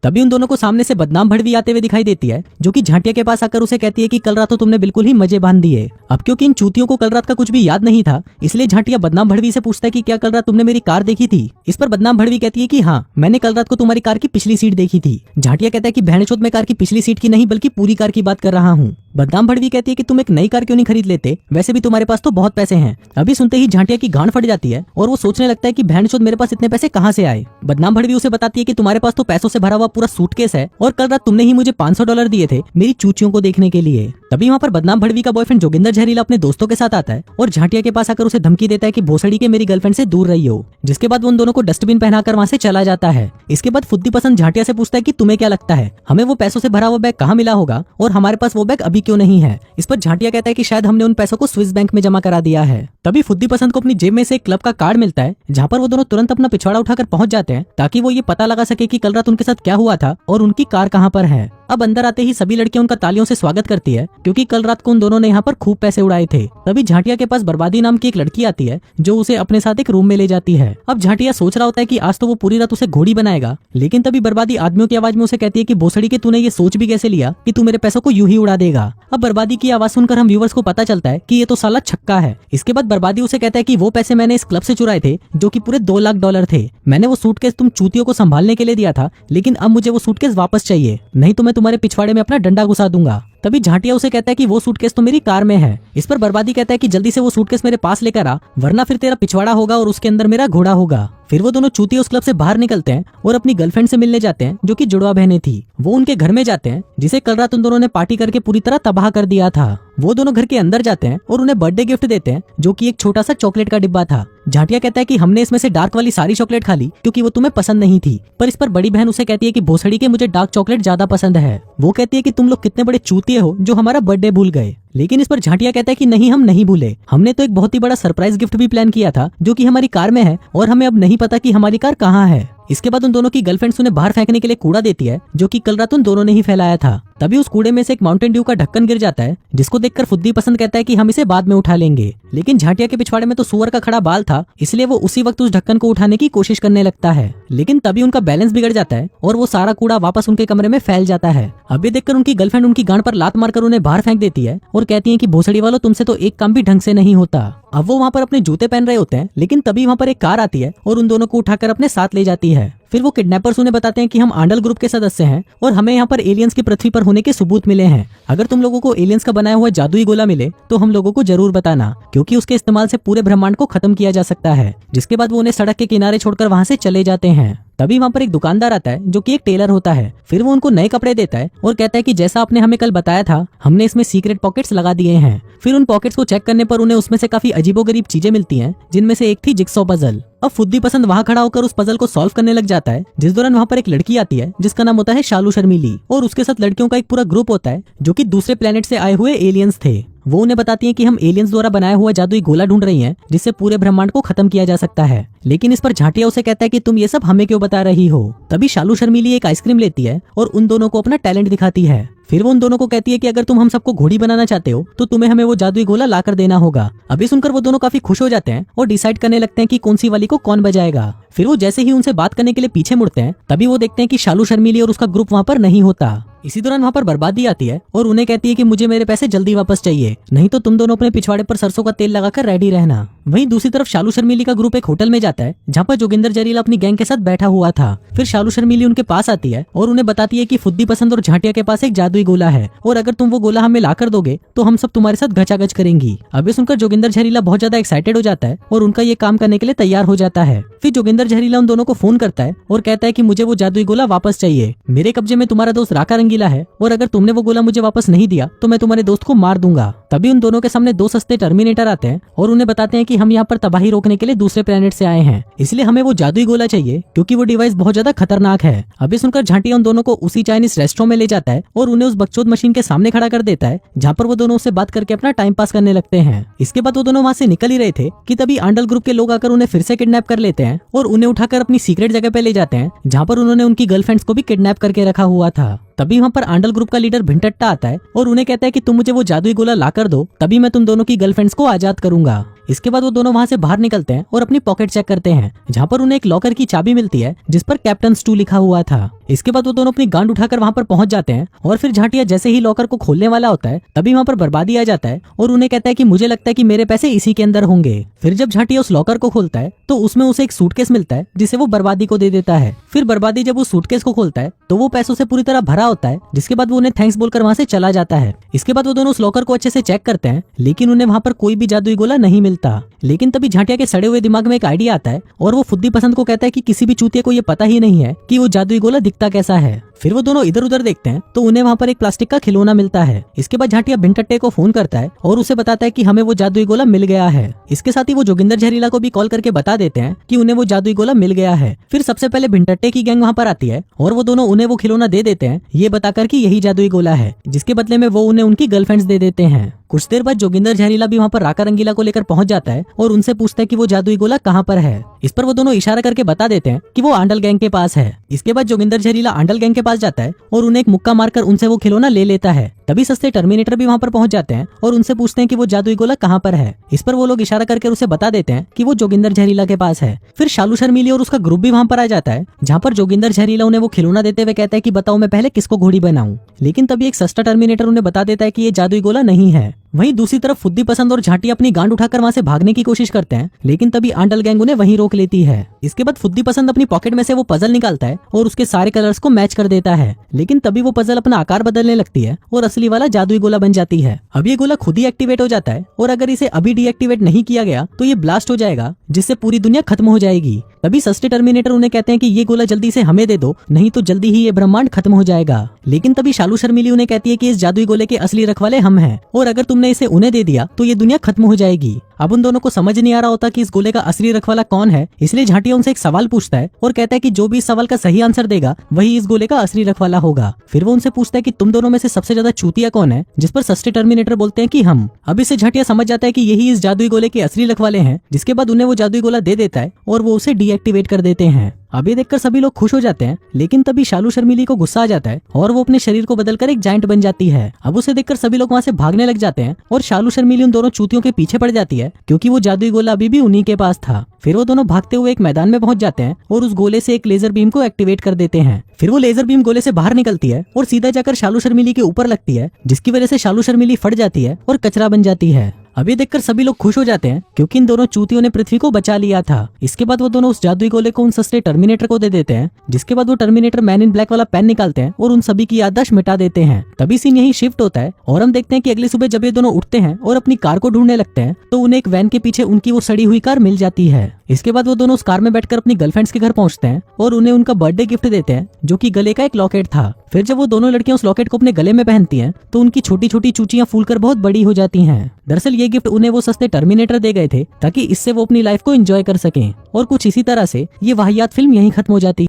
तभी उन दोनों को सामने से बदनाम भड़वी आते हुए दिखाई देती है, जो कि झाटिया के पास आकर उसे कहती है कि कल रात तो तुमने बिल्कुल ही मजे बांध दिए। अब क्योंकि इन चूतियों को कल रात का कुछ भी याद नहीं था, इसलिए झाटिया बदनाम भड़वी से पूछता है कि क्या कल रात तुमने मेरी कार देखी थी। इस पर बदनाम भड़वी कहती है कि हाँ, मैंने कल रात को तुम्हारी कार की पिछली सीट देखी थी। झाटिया कहता है कि बहनचोद, मैं कार की पिछली सीट की नहीं बल्कि पूरी कार की बात कर रहा हूँ। बदनाम भड़वी कहती है कि तुम एक नई कार क्यों नहीं खरीद लेते, वैसे भी तुम्हारे पास तो बहुत पैसे हैं। अभी सुनते ही झाटिया की गांड फट जाती है और वो सोचने लगता है कि बहनचोद, मेरे पास इतने पैसे कहाँ से आए। बदनाम भड़वी उसे बताती है कि तुम्हारे पास तो पैसों से भरा हुआ पूरा सूटकेस है और कल रात तुमने ही मुझे $500 दिए थे मेरी चूचियों को देखने के लिए। तभी वहाँ पर बदनाम भड़वी का बॉयफ्रेंड जोगिंदर जहरीला अपने दोस्तों के साथ आता है और झाटिया के पास आकर उसे धमकी देता है कि भोसड़ी के मेरी गर्लफ्रेंड से दूर रही हो। जिसके बाद वो उन दोनों को डस्टबिन पहनाकर वहाँ से चला जाता है। इसके बाद फुद्दी पसंद झाटिया से पूछता है कि तुम्हें क्या लगता है हमें वो पैसों से भरा हुआ बैग कहाँ मिला होगा और हमारे पास वो बैग अभी क्यों नहीं है। इस पर झाटिया कहता है कि शायद हमने उन पैसों को स्विस बैंक में जमा करा दिया है। तभी फुद्दी पसंद को अपनी जेब में से एक क्लब का कार्ड मिलता है, जहाँ पर वो दोनों तुरंत अपना पिछवाड़ा उठाकर पहुंच जाते हैं ताकि वो ये पता लगा सके कि कल रात उनके साथ क्या हुआ था और उनकी कार कहाँ पर है। अब अंदर आते ही सभी लड़कियां उनका तालियों से स्वागत करती है, क्योंकि कल रात को उन दोनों ने यहाँ पर खूब पैसे उड़ाए थे। तभी झाटिया के पास बर्बादी नाम की एक लड़की आती है, जो उसे अपने साथ एक रूम में ले जाती है। अब झाटिया सोच रहा होता है कि आज तो वो पूरी रात उसे घोड़ी बनाएगा, लेकिन तभी बर्बादी आदमियों की आवाज में उसे कहती है कि भोसड़ी के तूने ये सोच भी कैसे लिया कि तू मेरे पैसों को यूं ही उड़ा देगा। अब बर्बादी की आवाज सुनकर हम व्यूवर्स को पता चलता है कि ये तो साला छक्का है। इसके बाद बर्बादी उसे कहता है कि वो पैसे मैंने इस क्लब से चुराए थे, जो कि पूरे $2 लाख थे। मैंने वो सूटकेस तुम चूतियों को संभालने के लिए दिया था, लेकिन अब मुझे वो सूटकेस वापस चाहिए, नहीं तो मैं तुम्हारे पिछवाड़े में अपना डंडा घुसा दूंगा। तभी झाटिया उसे कहता है कि वो सूटकेस तो मेरी कार में है। इस पर बर्बादी कहता है कि जल्दी से वो सूटकेस मेरे पास लेकर आ, वरना फिर तेरा पिछवाड़ा होगा और उसके अंदर मेरा घोड़ा होगा। फिर वो दोनों चूतिया उस क्लब से बाहर निकलते हैं और अपनी गर्लफ्रेंड से मिलने जाते हैं, जो कि जुड़वा बहनें थी। वो उनके घर में जाते हैं, जिसे कल रात उन दोनों ने पार्टी करके पूरी तरह तबाह कर दिया था। वो दोनों घर के अंदर जाते हैं और उन्हें बर्थडे गिफ्ट देते हैं, जो कि एक छोटा सा चॉकलेट का डिब्बा था। झाटिया कहता है कि हमने इसमें से डार्क वाली सारी चॉकलेट खा ली क्योंकि वो तुम्हें पसंद नहीं थी। पर इस पर बड़ी बहन उसे कहती है कि भोसड़ी के मुझे डार्क चॉकलेट ज्यादा पसंद है। वो कहती है कि तुम लोग कितने बड़े चूतिए हो जो हमारा बर्थडे भूल गए। लेकिन इस पर झाटिया कहता है कि नहीं, हम नहीं भूले, हमने तो एक बहुत ही बड़ा सरप्राइज गिफ्ट भी प्लान किया था, जो कि हमारी कार में है और हमें अब नहीं पता कि हमारी कार कहाँ है। इसके बाद उन दोनों की गर्लफ्रेंड्स उन्हें बाहर फेंकने के लिए कूड़ा देती है, जो कि कल रात उन दोनों ने ही फैलाया था। तभी उस कूड़े में से एक माउंटेन ड्यू का ढक्कन गिर जाता है, जिसको देखकर फुद्दी पसंद कहता है कि हम इसे बाद में उठा लेंगे। लेकिन झाटिया के पिछवाड़े में तो सुअर का खड़ा बाल था, इसलिए वो उसी वक्त उस ढक्कन को उठाने की कोशिश करने लगता है। लेकिन तभी उनका बैलेंस बिगड़ जाता है और वो सारा कूड़ा वापस उनके कमरे में फैल जाता है। अब ये देखकर उनकी गर्लफ्रेंड उनकी गांड पर लात मारकर उन्हें बाहर फेंक देती है और कहती है कि भोसड़ी वालों, तुमसे तो एक काम भी ढंग से नहीं होता। अब वो वहाँ पर अपने जूते पहन रहे होते हैं, लेकिन तभी वहाँ पर एक कार आती है और उन दोनों को उठाकर अपने साथ ले जाती है। फिर वो किडनैपर्स उन्हें बताते हैं कि हम आंडल ग्रुप के सदस्य हैं और हमें यहाँ पर एलियंस की पृथ्वी पर होने के सबूत मिले हैं। अगर तुम लोगों को एलियंस का बनाया हुआ जादुई गोला मिले तो हम लोगों को जरूर बताना, क्योंकि उसके इस्तेमाल से पूरे ब्रह्मांड को खत्म किया जा सकता है। जिसके बाद वो उन्हें सड़क के किनारे छोड़कर वहाँ से चले जाते हैं। तभी वहाँ पर एक दुकानदार आता है, जो कि एक टेलर होता है। फिर वो उनको नए कपड़े देता है और कहता है कि जैसा आपने हमें कल बताया था, हमने इसमें सीक्रेट पॉकेट्स लगा दिए हैं। फिर उन पॉकेट्स को चेक करने पर उन्हें उसमें से काफी अजीबोगरीब चीजें मिलती हैं, जिनमें से एक थी जिक्सॉ पजल। अब फुद्दी पसंद वहाँ खड़ा होकर उस पजल को सॉल्व करने लग जाता है, जिस दौरान वहाँ पर एक लड़की आती है जिसका नाम होता है शालू शर्मीली, और उसके साथ लड़कियों का एक पूरा ग्रुप होता है, जो कि दूसरे प्लेनेट से आए हुए एलियंस थे। वो उन्हें बताती हैं कि हम एलियंस द्वारा बनाया हुआ जादुई गोला ढूंढ रही हैं, जिससे पूरे ब्रह्मांड को खत्म किया जा सकता है। लेकिन इस पर झाटिया उसे कहता है कि तुम ये सब हमें क्यों बता रही हो। तभी शालू शर्मीली एक आइसक्रीम लेती है और उन दोनों को अपना टैलेंट दिखाती है। फिर वो उन दोनों को कहती है कि अगर तुम हम सबको घोड़ी बनाना चाहते हो तो तुम्हें हमें वो जादुई गोला ला कर देना होगा। अभी सुनकर वो दोनों काफी खुश हो जाते हैं और डिसाइड करने लगते हैं कि कौन सी वाली को कौन बजाएगा। फिर वो जैसे ही उनसे बात करने के लिए पीछे मुड़ते हैं, तभी वो देखते हैं कि शालू शर्मीली और उसका ग्रुप वहाँ पर नहीं होता। इसी दौरान वहाँ पर बर्बादी आती है और उन्हें कहती है कि मुझे मेरे पैसे जल्दी वापस चाहिए, नहीं तो तुम दोनों अपने पिछवाड़े पर सरसों का तेल लगाकर रेडी रहना। वहीं दूसरी तरफ शालू शर्मीली का ग्रुप एक होटल में जाता है, जहाँ पर जोगिंदर जहरीला अपनी गैंग के साथ बैठा हुआ था। फिर शालू शर्मीली उनके पास आती है और उन्हें बताती है कि फुद्दी पसंद और झाटिया के पास एक जादुई गोला है और अगर तुम वो गोला हमें ला कर दोगे तो हम सब तुम्हारे साथ गचागच करेंगी। अब ये सुनकर जोगिंदर जहरीला बहुत ज्यादा एक्साइटेड हो जाता है और उनका ये काम करने के लिए तैयार हो जाता है। फिर जोगिंदर जहरीला उन दोनों को फोन करता है और कहता है कि मुझे वो जादुई गोला वापस चाहिए। मेरे कब्जे में तुम्हारा दोस्त राका रंगीला है और अगर तुमने वो गोला मुझे वापस नहीं दिया तो मैं तुम्हारे दोस्त को मार दूंगा। तभी उन दोनों के सामने दो सस्ते टर्मिनेटर आते हैं और उन्हें बताते हैं कि हम यहाँ पर तबाही रोकने के लिए दूसरे प्लेनेट से आए हैं, इसलिए हमें वो जादुई गोला चाहिए क्योंकि वो डिवाइस बहुत ज्यादा खतरनाक है। अभी सुनकर झाटिया उन दोनों को उसी चाइनीज रेस्टोरेंट में ले जाता है और उन्हें उस बकचोद मशीन के सामने खड़ा कर देता है, जहाँ पर वो दोनों उससे बात करके अपना टाइम पास करने लगते हैं। इसके बाद वो दोनों वहाँ से निकल ही रहे थे कि तभी आंडल ग्रुप के लोग आकर उन्हें फिर से किडनैप कर लेते हैं और उन्हें उठाकर अपनी सीक्रेट जगह पे ले जाते हैं, जहाँ पर उन्होंने उनकी गर्लफ्रेंड्स को भी किडनैप करके रखा हुआ था। तभी वहाँ पर आंडल ग्रुप का लीडर भिंटट्टा आता है और उन्हें कहता है कि तुम मुझे वो जादुई गोला ला कर दो, तभी मैं तुम दोनों की गर्लफ्रेंड्स को आजाद करूंगा। इसके बाद वो दोनों वहाँ से बाहर निकलते हैं और अपनी पॉकेट चेक करते हैं, जहाँ पर उन्हें एक लॉकर की चाबी मिलती है जिस पर कैप्टन स्टू लिखा हुआ था। इसके बाद वो दोनों अपनी गांड उठाकर वहाँ पर पहुंच जाते हैं और फिर झांटिया जैसे ही लॉकर को खोलने वाला होता है तभी वहाँ पर बर्बादी आ जाता है और उन्हें कहता है कि मुझे लगता है कि मेरे पैसे इसी के अंदर होंगे। फिर जब झांटिया उस लॉकर को खोलता है तो उसमें उसे एक सूटकेस मिलता है जिसे वो बर्बादी को दे देता है। फिर बर्बादी जब उस सूटकेस को खोलता है तो वो पैसों से पूरी तरह भरा होता है, जिसके बाद वो उन्हें थैंक्स बोलकर वहाँ से चला जाता है। इसके बाद वो दोनों उस लॉकर को अच्छे से चेक करते हैं लेकिन उन्हें वहाँ पर कोई भी जादुई गोला नहीं मिलता। लेकिन तभी झांटिया के सड़े हुए दिमाग में एक आइडिया आता है और वो फुद्दी पसंद को कहता है कि किसी भी चूतिया को ये पता ही नहीं है कि वो जादुई गोला दिखता कैसा है। फिर वो दोनों इधर उधर देखते हैं तो उन्हें वहाँ पर एक प्लास्टिक का खिलौना मिलता है। इसके बाद झांटिया भिंटट्टे को फोन करता है और उसे बताता है कि हमें वो जादुई गोला मिल गया है। इसके साथ ही वो जोगिंदर जहरीला को भी कॉल करके बता देते हैं कि उन्हें वो जादुई गोला मिल गया है। फिर सबसे पहले भिंटट्टे की गैंग वहाँ पर आती है और वो दोनों उन्हें वो खिलौना दे देते हैं, ये बताकर कि यही जादुई गोला है, जिसके बदले में वो उन्हें उनकी गर्लफ्रेंड्स दे देते हैं। कुछ देर बाद जोगिंदर जहरीला भी वहाँ पर राका रंगीला को लेकर पहुंच जाता है और उनसे पूछता है कि वो जादुई गोला कहाँ पर है। इस पर वो दोनों इशारा करके बता देते हैं कि वो आंडल गैंग के पास है। इसके बाद जोगिंदर जहरीला आंडल गैंग के पास जाता है और उन्हें एक मुक्का मारकर उनसे वो खिलौना ले लेता है। तभी सस्ते टर्मिनेटर भी वहाँ पर पहुंच जाते हैं और उनसे पूछते हैं कि वो जादुई गोला कहाँ पर है। इस पर वो लोग इशारा करके उसे बता देते हैं कि वो जोगिंदर जहरीला के पास है। फिर शालू शर्मीली और उसका ग्रुप भी वहाँ पर आ जाता है, जहाँ पर जोगिंदर जहरीला उन्हें वो खिलौना देते हुए कहता है कि बताओ मैं पहले किसको घोड़ी बनाऊं। लेकिन तभी एक सस्ता टर्मिनेटर उन्हें बता देता है कि ये जादुई गोला नहीं है। वहीं दूसरी तरफ फुद्दी पसंद और झांटी अपनी गांड उठाकर वहां से भागने की कोशिश करते हैं, लेकिन तभी आंडल गैंग उन्हें वहीं रोक लेती है। इसके बाद फुद्दी पसंद अपनी पॉकेट में से वो पजल निकालता है और उसके सारे कलर्स को मैच कर देता है, लेकिन तभी वो पजल अपना आकार बदलने लगती है और असली वाला जादुई गोला बन जाती है। अब ये गोला खुद ही एक्टिवेट हो जाता है और अगर इसे अभी डीएक्टिवेट नहीं किया गया तो ये ब्लास्ट हो जाएगा, जिससे पूरी दुनिया खत्म हो जाएगी। तभी सस्ते टर्मिनेटर उन्हें कहते हैं कि ये गोला जल्दी से हमें दे दो, नहीं तो जल्दी ही ये ब्रह्मांड खत्म हो जाएगा। लेकिन तभी शालू शर्मीली उन्हें कहती है कि इस जादुई गोले के असली रखवाले हम हैं और अगर तुमने इसे उन्हें दे दिया तो ये दुनिया खत्म हो जाएगी। अब उन दोनों को समझ नहीं आ रहा होता कि इस गोले का असली रखवाला कौन है, इसलिए झांटिया उनसे एक सवाल पूछता है और कहता है कि जो भी इस सवाल का सही आंसर देगा वही इस गोले का असली रखवाला होगा। फिर वो उनसे पूछता है कि तुम दोनों में से सबसे ज्यादा चूतिया कौन है, जिस पर सस्ते टर्मिनेटर बोलते हैं कि हम। अब इससे झांटिया समझ जाता है कि यही इस जादुई गोले के असली रखवाले हैं, जिसके बाद उन्हें वो जादुई गोला दे देता है और वो उसे डीएक्टिवेट कर देते हैं। अब ये देखकर सभी लोग खुश हो जाते हैं, लेकिन तभी शालू शर्मीली को गुस्सा आ जाता है और वो अपने शरीर को बदलकर एक जायंट बन जाती है। अब उसे देखकर सभी लोग वहाँ से भागने लग जाते हैं और शालू शर्मीली उन दोनों चूतियों के पीछे पड़ जाती है, क्योंकि वो जादुई गोला अभी भी उन्हीं के पास था। फिर वो दोनों भागते हुए एक मैदान में पहुंच जाते हैं और उस गोले से एक लेजर बीम को एक्टिवेट कर देते हैं। फिर वो लेजर बीम गोले से बाहर निकलती है और सीधा जाकर शालू शर्मीली के ऊपर लगती है, जिसकी वजह से शालू शर्मीली फट जाती है और कचरा बन जाती है। अब ये देखकर सभी लोग खुश हो जाते हैं, क्योंकि इन दोनों चूतियों ने पृथ्वी को बचा लिया था। इसके बाद वो दोनों उस जादुई गोले को उन सस्ते टर्मिनेटर को दे देते हैं, जिसके बाद वो टर्मिनेटर मैन इन ब्लैक वाला पेन निकालते हैं और उन सभी की याददाश्त मिटा देते हैं। तभी सीन यही शिफ्ट होता है और हम देखते हैं कि अगली सुबह जब ये दोनों उठते हैं और अपनी कार को ढूंढने लगते हैं तो उन्हें एक वैन के पीछे उनकी वो सड़ी हुई कार मिल जाती है। इसके बाद वो दोनों उस कार में बैठकर अपनी गर्लफ्रेंड्स के घर पहुंचते हैं और उन्हें उनका बर्थडे गिफ्ट देते हैं, जो कि गले का एक लॉकेट था। फिर जब वो दोनों लड़कियां उस लॉकेट को अपने गले में पहनती हैं तो उनकी छोटी छोटी चूचियां फूलकर बहुत बड़ी हो जाती हैं। दरअसल ये गिफ्ट उन्हें वो सस्ते टर्मिनेटर दे गए थे ताकि इससे वो अपनी लाइफ को एंजॉय कर सकें। और कुछ इसी तरह से ये वाहियात फिल्म यहीं खत्म हो जाती।